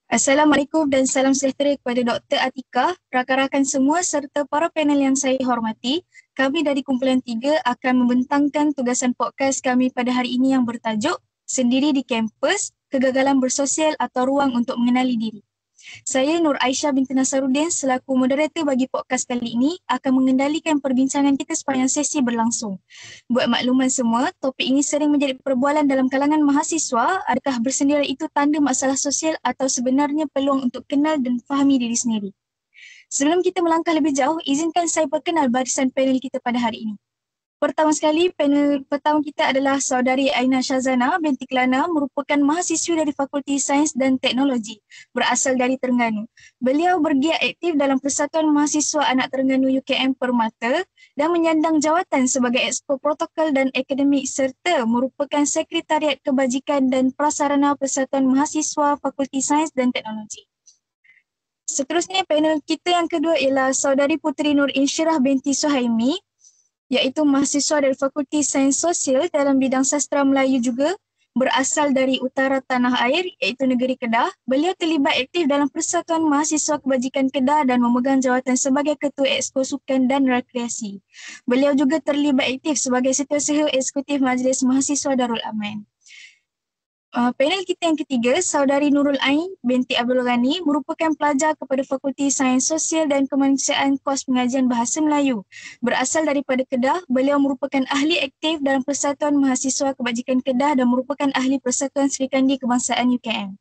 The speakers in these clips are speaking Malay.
Assalamualaikum dan salam sejahtera kepada Dr. Atikah, rakan-rakan semua serta para panel yang saya hormati. Kami dari Kumpulan 3 akan membentangkan tugasan podcast kami pada hari ini yang bertajuk Sendiri di Kampus, Kegagalan Bersosial atau Ruang untuk Mengenali Diri. Saya Nur Aisyah binti Nasaruddin selaku moderator bagi podcast kali ini akan mengendalikan perbincangan kita sepanjang sesi berlangsung. Buat makluman semua, topik ini sering menjadi perbualan dalam kalangan mahasiswa. Adakah bersendirian itu tanda masalah sosial atau sebenarnya peluang untuk kenal dan fahami diri sendiri? Sebelum kita melangkah lebih jauh, izinkan saya perkenal barisan panel kita pada hari ini. Pertama sekali, panel pertama kita adalah saudari Aina Shazana binti Kelana, merupakan mahasiswi dari Fakulti Sains dan Teknologi, berasal dari Terengganu. Beliau bergiat aktif dalam Persatuan Mahasiswa Anak Terengganu UKM Permata dan menyandang jawatan sebagai Exco Protokol dan Akademik serta merupakan Sekretariat Kebajikan dan Prasarana Persatuan Mahasiswa Fakulti Sains dan Teknologi. Seterusnya, panel kita yang kedua ialah saudari Puteri Nur Insyirah binti Suhaimi, iaitu mahasiswa dari Fakulti Sains Sosial dalam bidang sastra Melayu juga, berasal dari utara tanah air iaitu negeri Kedah. Beliau terlibat aktif dalam Persatuan Mahasiswa Kebajikan Kedah dan memegang jawatan sebagai Ketua Exco Sukan dan Rekreasi. Beliau juga terlibat aktif sebagai Setiausaha Eksekutif Majlis Mahasiswa Darul Aman. Panel kita yang ketiga, saudari Nurul Ain binti Abdul Ghani, merupakan pelajar kepada Fakulti Sains Sosial dan Kemanusiaan kos pengajian Bahasa Melayu. Berasal daripada Kedah, beliau merupakan ahli aktif dalam Persatuan Mahasiswa Kebajikan Kedah dan merupakan ahli Persatuan Serikandi Kebangsaan UKM.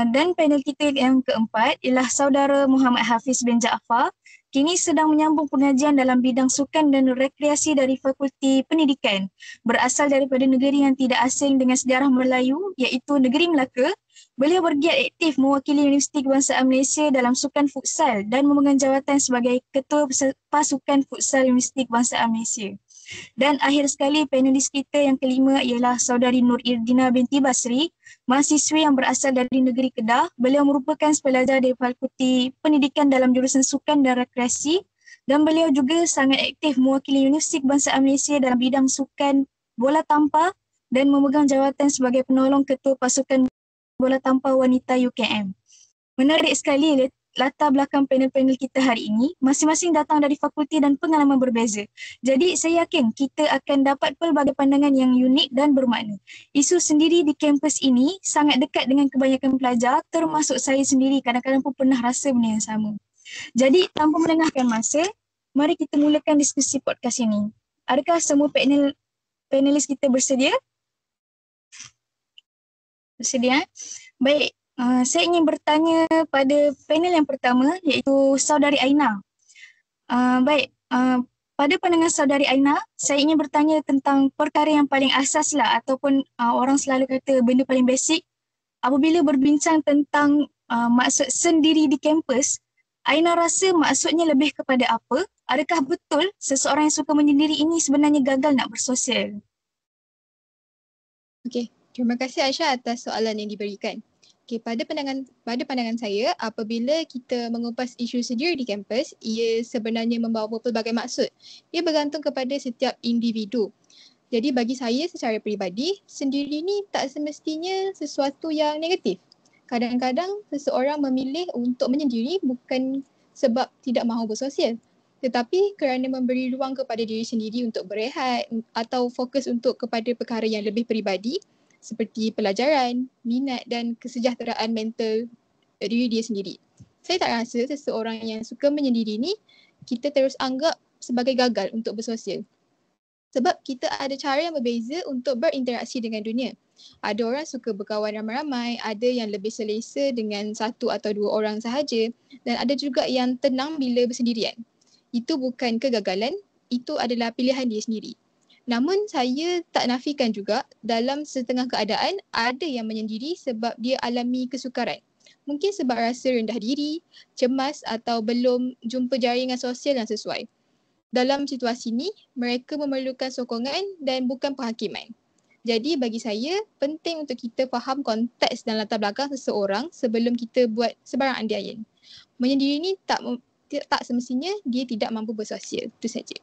Dan panel kita yang keempat ialah saudara Muhammad Hafiz bin Jaafar, kini sedang menyambung pengajian dalam bidang sukan dan rekreasi dari Fakulti Pendidikan. Berasal daripada negeri yang tidak asing dengan sejarah Melayu iaitu negeri Melaka. Beliau bergiat aktif mewakili Universiti Kebangsaan Malaysia dalam sukan futsal dan memegang jawatan sebagai Ketua Pasukan Futsal Universiti Kebangsaan Malaysia. Dan akhir sekali, panelis kita yang kelima ialah saudari Nur Irdina binti Basri, mahasiswi yang berasal dari negeri Kedah. Beliau merupakan pelajar dari Fakulti Pendidikan dalam jurusan Sukan dan Rekreasi dan beliau juga sangat aktif mewakili Universiti Kebangsaan Malaysia dalam bidang sukan bola tampar dan memegang jawatan sebagai penolong Ketua Pasukan Bola Tampar Wanita UKM. Menarik sekali latar belakang panel-panel kita hari ini, masing-masing datang dari fakulti dan pengalaman berbeza. Jadi saya yakin kita akan dapat pelbagai pandangan yang unik dan bermakna. Isu sendiri di kampus ini sangat dekat dengan kebanyakan pelajar, termasuk saya sendiri kadang-kadang pun pernah rasa benda yang sama. Jadi tanpa melengahkan masa, mari kita mulakan diskusi podcast ini. Adakah semua panelis kita bersedia? Bersedia? Baik. Saya ingin bertanya pada panel yang pertama iaitu saudari Aina. Baik, pada pandangan saudari Aina, saya ingin bertanya tentang perkara yang paling asas lah ataupun orang selalu kata benda paling basic. Apabila berbincang tentang maksud sendiri di kampus, Aina rasa maksudnya lebih kepada apa? Adakah betul seseorang yang suka menyendiri ini sebenarnya gagal nak bersosial? Okey, terima kasih Aisyah atas soalan yang diberikan. Okey, pada pandangan saya, apabila kita mengupas isu sendiri di kampus, ia sebenarnya membawa pelbagai maksud. Ia bergantung kepada setiap individu. Jadi bagi saya secara peribadi, sendiri ni tak semestinya sesuatu yang negatif. Kadang-kadang seseorang memilih untuk menyendiri bukan sebab tidak mahu bersosial, tetapi kerana memberi ruang kepada diri sendiri untuk berehat atau fokus untuk kepada perkara yang lebih peribadi seperti pelajaran, minat dan kesejahteraan mental diri dia sendiri. Saya tak rasa seseorang yang suka menyendiri ni kita terus anggap sebagai gagal untuk bersosial. Sebab kita ada cara yang berbeza untuk berinteraksi dengan dunia. Ada orang suka berkawan ramai-ramai, ada yang lebih selesa dengan satu atau dua orang sahaja dan ada juga yang tenang bila bersendirian. Itu bukan kegagalan, itu adalah pilihan dia sendiri. Namun saya tak nafikan juga dalam setengah keadaan ada yang menyendiri sebab dia alami kesukaran. Mungkin sebab rasa rendah diri, cemas atau belum jumpa jaringan sosial yang sesuai. Dalam situasi ini, mereka memerlukan sokongan dan bukan penghakiman. Jadi bagi saya, penting untuk kita faham konteks dan latar belakang seseorang sebelum kita buat sebarang andaian. Menyendiri ini tak semestinya dia tidak mampu bersosial. Itu saja.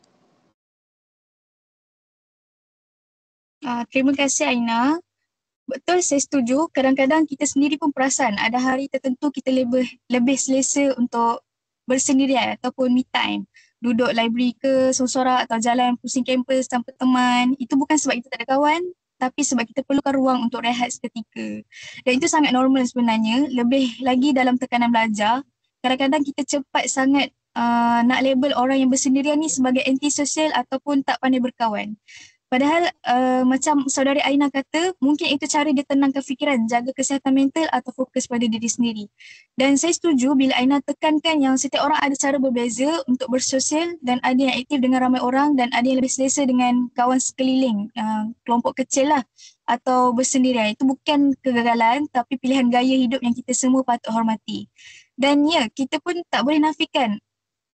Terima kasih Aina. Betul, saya setuju. Kadang-kadang kita sendiri pun perasan ada hari tertentu kita lebih selesa untuk bersendirian ataupun me time. Duduk library ke sorang-sorang atau jalan pusing kampus tanpa teman. Itu bukan sebab kita tak ada kawan, tapi sebab kita perlukan ruang untuk rehat seketika. Dan itu sangat normal sebenarnya. Lebih lagi dalam tekanan belajar, kadang-kadang kita cepat sangat nak label orang yang bersendirian ni sebagai antisosial ataupun tak pandai berkawan. Padahal macam saudari Aina kata, mungkin itu cara dia tenangkan fikiran, jaga kesihatan mental atau fokus pada diri sendiri. Dan saya setuju bila Aina tekankan yang setiap orang ada cara berbeza untuk bersosial dan ada yang aktif dengan ramai orang dan ada yang lebih selesa dengan kawan sekeliling, kelompok kecil lah atau bersendirian. Itu bukan kegagalan tapi pilihan gaya hidup yang kita semua patut hormati. Dan ya, kita pun tak boleh nafikan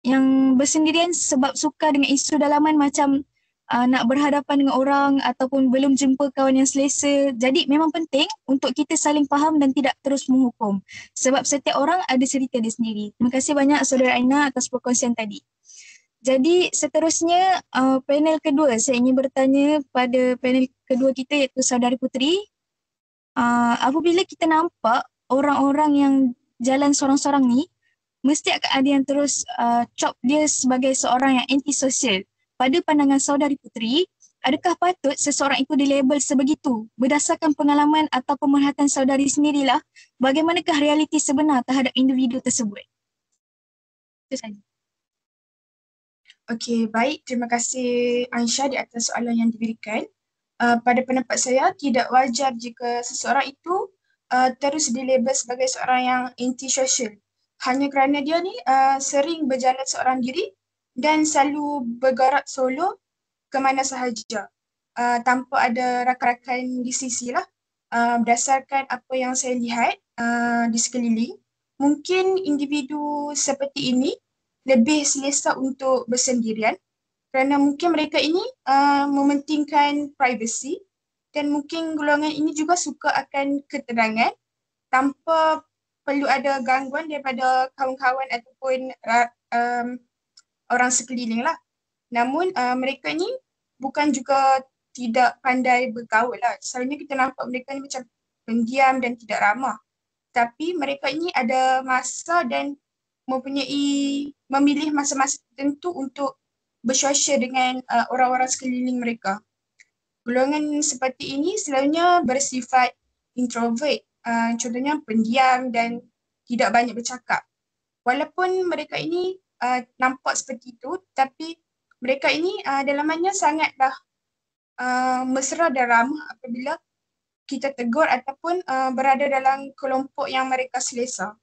yang bersendirian sebab suka dengan isu dalaman macam nak berhadapan dengan orang ataupun belum jumpa kawan yang selesa. Jadi memang penting untuk kita saling faham dan tidak terus menghukum. Sebab setiap orang ada cerita dia sendiri. Terima kasih banyak Saudara Aina atas perkongsian tadi. Jadi seterusnya panel kedua, saya ingin bertanya pada panel kedua kita iaitu Saudari Puteri. Apabila kita nampak orang-orang yang jalan sorang-sorang ni, mesti akan ada yang terus cop dia sebagai seorang yang antisosial. Pada pandangan Saudari Puteri, adakah patut seseorang itu dilabel sebegitu? Berdasarkan pengalaman atau pemerhatian saudari sendirilah, bagaimanakah realiti sebenar terhadap individu tersebut? Itu saja. Okey, baik. Terima kasih Aisyah di atas soalan yang diberikan. Pada pendapat saya, tidak wajar jika seseorang itu terus dilabel sebagai seorang yang antisocial. Hanya kerana dia ni sering berjalan seorang diri dan selalu bergerak solo ke mana sahaja tanpa ada rakan-rakan di sisi lah. Berdasarkan apa yang saya lihat di sekeliling, mungkin individu seperti ini lebih selesa untuk bersendirian kerana mungkin mereka ini mementingkan privacy dan mungkin golongan ini juga suka akan ketenangan tanpa perlu ada gangguan daripada kawan-kawan ataupun orang sekeliling lah. Namun mereka ni bukan juga tidak pandai bergaul lah. Selalunya kita nampak mereka ni macam pendiam dan tidak ramah. Tapi mereka ini ada masa dan memilih masa-masa tertentu untuk bersosial dengan orang-orang sekeliling mereka. Golongan seperti ini selalunya bersifat introvert, contohnya pendiam dan tidak banyak bercakap. Walaupun mereka ini nampak seperti itu, tapi mereka ini dalamannya sangatlah mesra dan ramah apabila kita tegur ataupun berada dalam kelompok yang mereka selesa.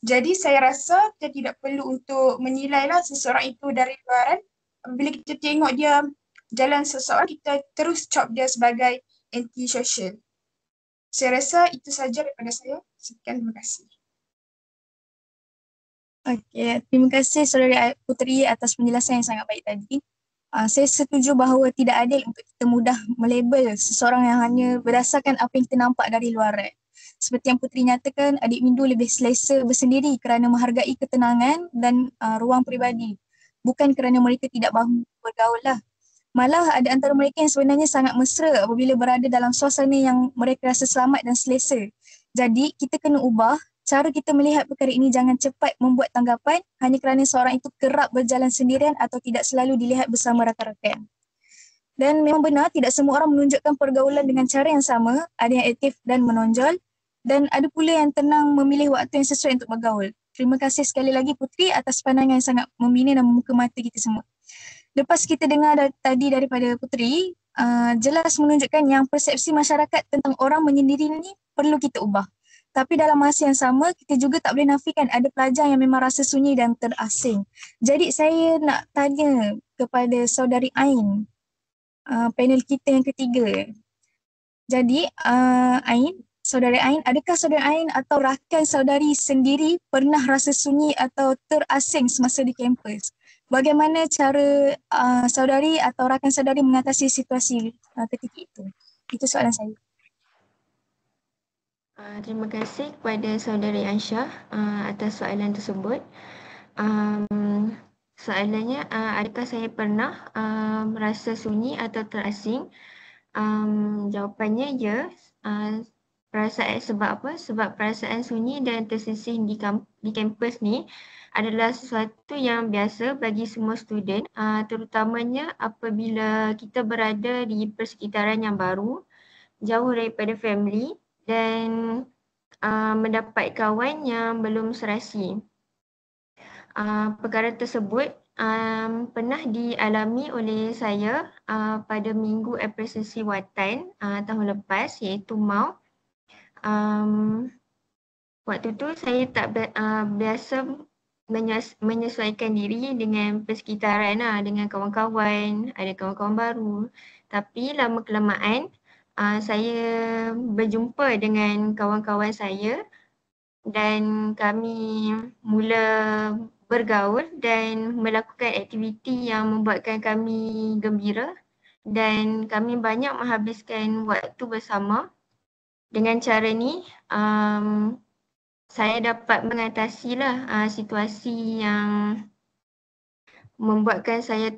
Jadi saya rasa kita tidak perlu untuk menilailah seseorang itu dari luaran. Bila kita tengok dia jalan seseorang, kita terus cop dia sebagai antisocial. Saya rasa itu saja daripada saya. Sekian, terima kasih. Okey, terima kasih Saudari Puteri atas penjelasan yang sangat baik tadi. Saya setuju bahawa tidak adil untuk kita mudah melabel seseorang yang hanya berdasarkan apa yang kita nampak dari luaran. Seperti yang Puteri nyatakan, adik Mindu lebih selesa bersendiri kerana menghargai ketenangan dan ruang peribadi. Bukan kerana mereka tidak mahu bergaul lah. Malah ada antara mereka yang sebenarnya sangat mesra apabila berada dalam suasana yang mereka rasa selamat dan selesa. Jadi kita kena ubah cara kita melihat perkara ini. Jangan cepat membuat tanggapan hanya kerana seorang itu kerap berjalan sendirian atau tidak selalu dilihat bersama rakan-rakan. Dan memang benar tidak semua orang menunjukkan pergaulan dengan cara yang sama. Ada yang aktif dan menonjol dan ada pula yang tenang memilih waktu yang sesuai untuk bergaul. Terima kasih sekali lagi Puteri atas pandangan yang sangat membina dan membuka mata kita semua. Lepas kita dengar tadi daripada Puteri, jelas menunjukkan yang persepsi masyarakat tentang orang menyendiri ini perlu kita ubah. Tapi dalam masa yang sama, kita juga tak boleh nafikan ada pelajar yang memang rasa sunyi dan terasing. Jadi saya nak tanya kepada Saudari Ain, panel kita yang ketiga. Jadi Ain, Saudari Ain, adakah Saudari Ain atau rakan saudari sendiri pernah rasa sunyi atau terasing semasa di kampus? Bagaimana cara saudari atau rakan saudari mengatasi situasi ketika itu? Itu soalan saya. Terima kasih kepada Saudari Aisyah atas soalan tersebut. Soalannya, adakah saya pernah merasa sunyi atau terasing? Jawapannya ya. perasaan sebab apa? Sebab perasaan sunyi dan tersisih di kampus ni adalah sesuatu yang biasa bagi semua student, terutamanya apabila kita berada di persekitaran yang baru, jauh daripada family dan mendapat kawan yang belum serasi. Perkara tersebut pernah dialami oleh saya pada minggu apresiasi watan tahun lepas, iaitu MAU. Waktu tu saya tak biasa menyesuaikan diri dengan persekitaran dengan kawan-kawan, ada kawan-kawan baru. Tapi lama kelamaan saya berjumpa dengan kawan-kawan saya dan kami mula bergaul dan melakukan aktiviti yang membuatkan kami gembira dan kami banyak menghabiskan waktu bersama. Dengan cara ni, saya dapat mengatasilah situasi yang membuatkan saya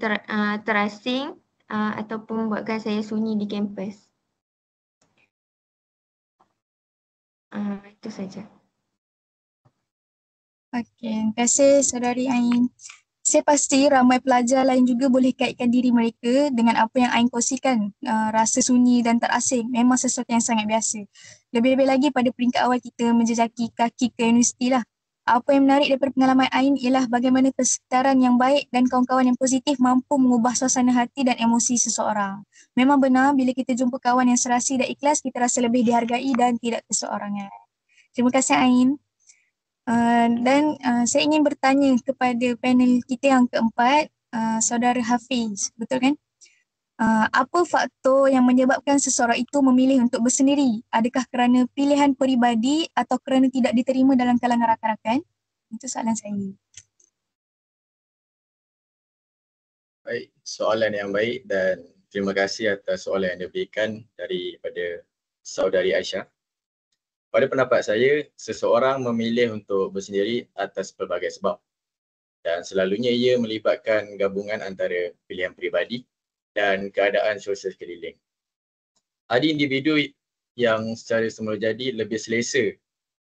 terasing ataupun membuatkan saya sunyi di kampus. Itu saja. Okey, terima kasih Saudari Ain. Saya pasti ramai pelajar lain juga boleh kaitkan diri mereka dengan apa yang Ain kongsikan. Rasa sunyi dan terasing memang sesuatu yang sangat biasa. Lebih-lebih lagi pada peringkat awal kita menjejaki kaki ke universiti lah. Apa yang menarik daripada pengalaman Ain ialah bagaimana persekitaran yang baik dan kawan-kawan yang positif mampu mengubah suasana hati dan emosi seseorang. Memang benar bila kita jumpa kawan yang serasi dan ikhlas, kita rasa lebih dihargai dan tidak keseorangan. Terima kasih Ain. Dan saya ingin bertanya kepada panel kita yang keempat, Saudara Hafiz, betul kan? Apa faktor yang menyebabkan seseorang itu memilih untuk bersendiri? Adakah kerana pilihan peribadi atau kerana tidak diterima dalam kalangan rakan-rakan? Itu soalan saya. Baik, soalan yang baik dan terima kasih atas soalan yang diberikan daripada Saudari Aisyah. Pada pendapat saya, seseorang memilih untuk bersendiri atas pelbagai sebab dan selalunya ia melibatkan gabungan antara pilihan peribadi dan keadaan sosial sekeliling. Ada individu yang secara semula jadi lebih selesa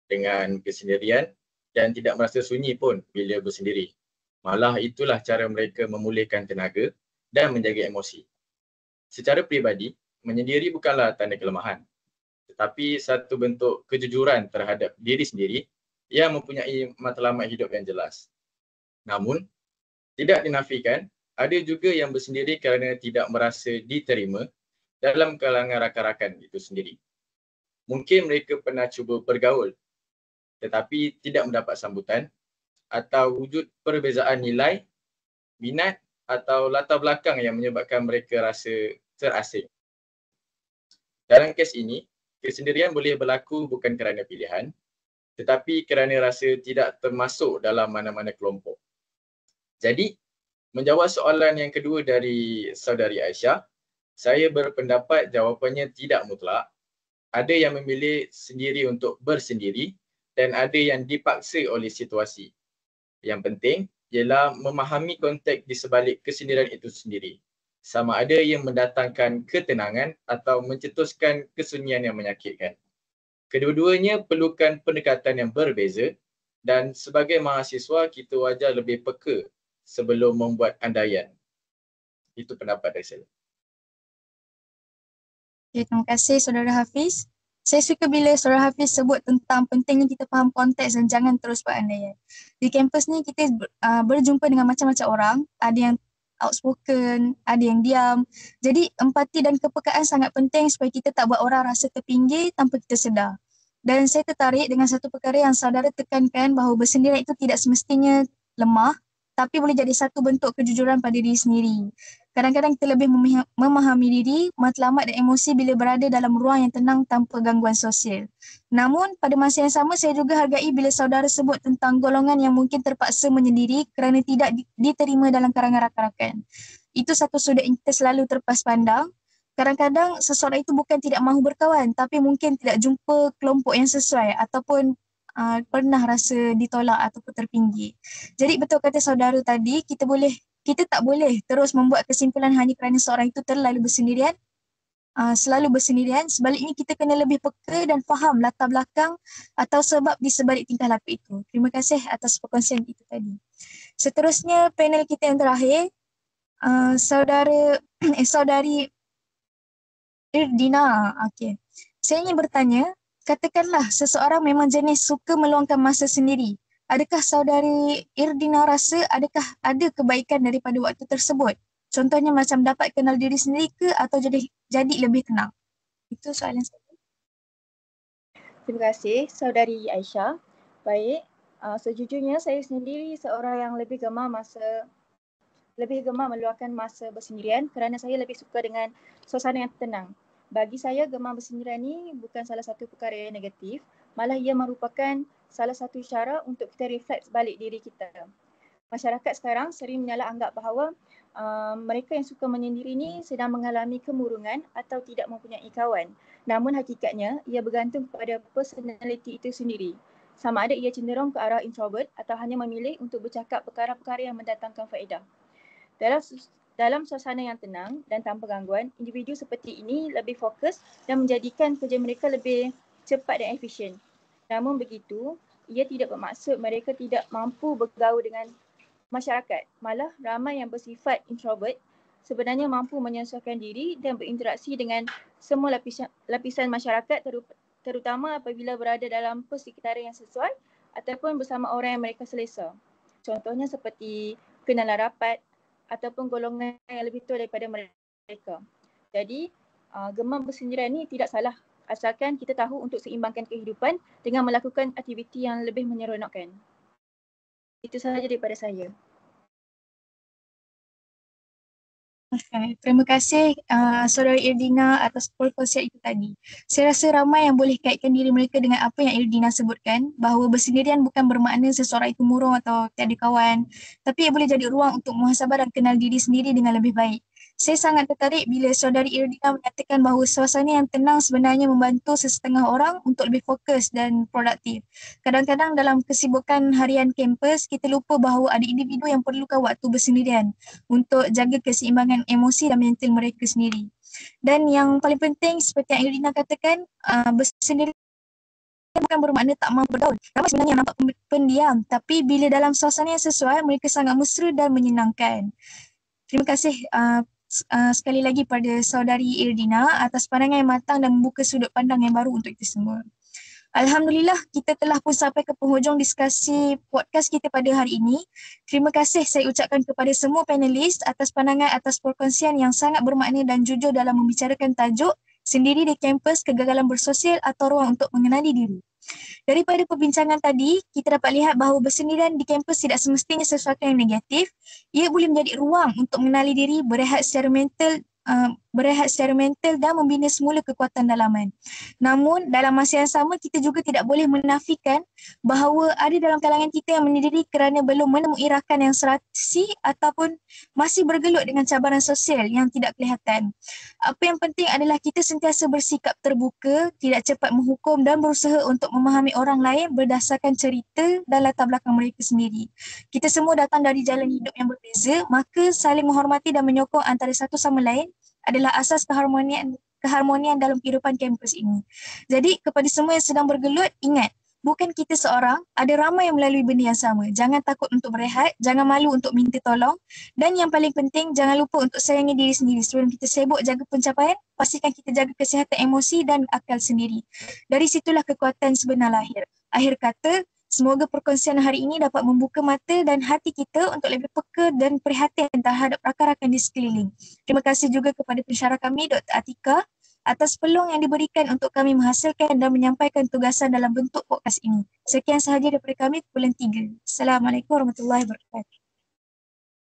dengan kesendirian dan tidak merasa sunyi pun bila bersendiri. Malah itulah cara mereka memulihkan tenaga dan menjaga emosi. Secara peribadi, menyendiri bukanlah tanda kelemahan, tetapi satu bentuk kejujuran terhadap diri sendiri yang mempunyai matlamat hidup yang jelas. Namun, tidak dinafikan, ada juga yang bersendiri kerana tidak merasa diterima dalam kalangan rakan-rakan itu sendiri. Mungkin mereka pernah cuba bergaul, tetapi tidak mendapat sambutan atau wujud perbezaan nilai, minat atau latar belakang yang menyebabkan mereka rasa terasing. Dalam kes ini, kesendirian boleh berlaku bukan kerana pilihan, tetapi kerana rasa tidak termasuk dalam mana-mana kelompok. Jadi, menjawab soalan yang kedua dari Saudari Aisyah, saya berpendapat jawapannya tidak mutlak. Ada yang memilih sendiri untuk bersendiri dan ada yang dipaksa oleh situasi. Yang penting ialah memahami konteks di sebalik kesendirian itu sendiri. Sama ada yang mendatangkan ketenangan atau mencetuskan kesunyian yang menyakitkan. Kedua-duanya perlukan pendekatan yang berbeza dan sebagai mahasiswa kita wajar lebih peka sebelum membuat andaian. Itu pendapat dari saya. Okay, terima kasih Saudara Hafiz. Saya suka bila Saudara Hafiz sebut tentang pentingnya kita faham konteks dan jangan terus buat andaian. Di kampus ni kita berjumpa dengan macam-macam orang, ada yang outspoken, ada yang diam. Jadi empati dan kepekaan sangat penting supaya kita tak buat orang rasa terpinggir tanpa kita sedar. Dan saya tertarik dengan satu perkara yang saudara tekankan bahawa bersendirian itu tidak semestinya lemah, tapi boleh jadi satu bentuk kejujuran pada diri sendiri. Kadang-kadang kita lebih memahami diri, matlamat dan emosi bila berada dalam ruang yang tenang tanpa gangguan sosial. Namun pada masa yang sama saya juga hargai bila saudara sebut tentang golongan yang mungkin terpaksa menyendiri kerana tidak diterima dalam kalangan rakan-rakan. Itu satu sudut yang kita selalu terlepas pandang. Kadang-kadang seseorang itu bukan tidak mahu berkawan, tapi mungkin tidak jumpa kelompok yang sesuai ataupun pernah rasa ditolak ataupun terpinggir. Jadi betul kata saudara tadi, kita tak boleh terus membuat kesimpulan hanya kerana seorang itu terlalu bersendirian selalu bersendirian. Sebaliknya kita kena lebih peka dan faham latar belakang atau sebab di sebalik tingkah laku itu. Terima kasih atas perkongsian itu tadi. Seterusnya panel kita yang terakhir, saudari Irdina. Okey. Saya ingin bertanya, katakanlah seseorang memang jenis suka meluangkan masa sendiri. Adakah saudari Irdina rasa ada kebaikan daripada waktu tersebut? Contohnya macam dapat kenal diri sendiri ke atau jadi lebih tenang? Itu soalan saya. Terima kasih saudari Aisyah. Baik, sejujurnya saya sendiri seorang yang lebih gemar meluangkan masa bersendirian kerana saya lebih suka dengan suasana yang tenang. Bagi saya, gemar bersendirian ni bukan salah satu perkara yang negatif, malah ia merupakan salah satu cara untuk kita refleks balik diri kita. Masyarakat sekarang sering menyalah anggap bahawa mereka yang suka menyendiri ni sedang mengalami kemurungan atau tidak mempunyai kawan. Namun hakikatnya, ia bergantung kepada personality itu sendiri. Sama ada ia cenderung ke arah introvert atau hanya memilih untuk bercakap perkara-perkara yang mendatangkan faedah. Dalam suasana yang tenang dan tanpa gangguan, individu seperti ini lebih fokus dan menjadikan kerja mereka lebih cepat dan efisien. Namun begitu, ia tidak bermaksud mereka tidak mampu bergaul dengan masyarakat. Malah ramai yang bersifat introvert sebenarnya mampu menyesuaikan diri dan berinteraksi dengan semua lapisan masyarakat, terutama apabila berada dalam persekitaran yang sesuai ataupun bersama orang yang mereka selesa. Contohnya seperti kenalan rapat ataupun golongan yang lebih tua daripada mereka. Jadi, gemar bersendirian ni tidak salah asalkan kita tahu untuk seimbangkan kehidupan dengan melakukan aktiviti yang lebih menyeronokkan. Itu sahaja daripada saya. Okay. Terima kasih Saudari Irdina atas perkongsian itu tadi. Saya rasa ramai yang boleh kaitkan diri mereka dengan apa yang Irdina sebutkan, bahawa bersendirian bukan bermakna seseorang itu murung atau tiada kawan, tapi ia boleh jadi ruang untuk muhasabah dan kenal diri sendiri dengan lebih baik. Saya sangat tertarik bila Saudari Irdina menyatakan bahawa suasana yang tenang sebenarnya membantu sesetengah orang untuk lebih fokus dan produktif. Kadang-kadang dalam kesibukan harian kampus, kita lupa bahawa ada individu yang perlukan waktu bersendirian untuk jaga keseimbangan emosi dan mental mereka sendiri. Dan yang paling penting seperti yang Irdina katakan, bersendirian bukan bermakna tak mahu bergaul. Ramai sebenarnya yang nampak pendiam, tapi bila dalam suasana yang sesuai, mereka sangat mesra dan menyenangkan. Terima kasih sekali lagi pada Saudari Irdina atas pandangan yang matang dan membuka sudut pandang yang baru untuk kita semua. Alhamdulillah, kita telah pun sampai ke penghujung diskusi podcast kita pada hari ini. Terima kasih saya ucapkan kepada semua panelis atas pandangan atas perkongsian yang sangat bermakna dan jujur dalam membicarakan tajuk sendiri di kampus, kegagalan bersosial atau ruang untuk mengenali diri. Daripada perbincangan tadi, kita dapat lihat bahawa bersendirian di kampus tidak semestinya sesuatu yang negatif. Ia boleh menjadi ruang untuk mengenali diri, berehat secara mental dan membina semula kekuatan dalaman. Namun dalam masa yang sama kita juga tidak boleh menafikan bahawa ada dalam kalangan kita yang menyendiri kerana belum menemui rakan yang serasi ataupun masih bergelut dengan cabaran sosial yang tidak kelihatan. Apa yang penting adalah kita sentiasa bersikap terbuka, tidak cepat menghukum dan berusaha untuk memahami orang lain berdasarkan cerita dan latar belakang mereka sendiri. Kita semua datang dari jalan hidup yang berbeza, maka saling menghormati dan menyokong antara satu sama lain adalah asas keharmonian dalam kehidupan kampus ini. Jadi kepada semua yang sedang bergelut, ingat, bukan kita seorang, ada ramai yang melalui benda yang sama. Jangan takut untuk berehat, jangan malu untuk minta tolong, dan yang paling penting, jangan lupa untuk sayangi diri sendiri. Sebelum kita sibuk jaga pencapaian, pastikan kita jaga kesihatan emosi dan akal sendiri. Dari situlah kekuatan sebenar lahir. Akhir kata, semoga perkongsian hari ini dapat membuka mata dan hati kita untuk lebih peka dan prihatin terhadap rakan-rakan di sekeliling. Terima kasih juga kepada pensyarah kami, Dr. Atika, atas peluang yang diberikan untuk kami menghasilkan dan menyampaikan tugasan dalam bentuk podcast ini. Sekian sahaja daripada kami, kumpulan 3. Assalamualaikum warahmatullahi wabarakatuh.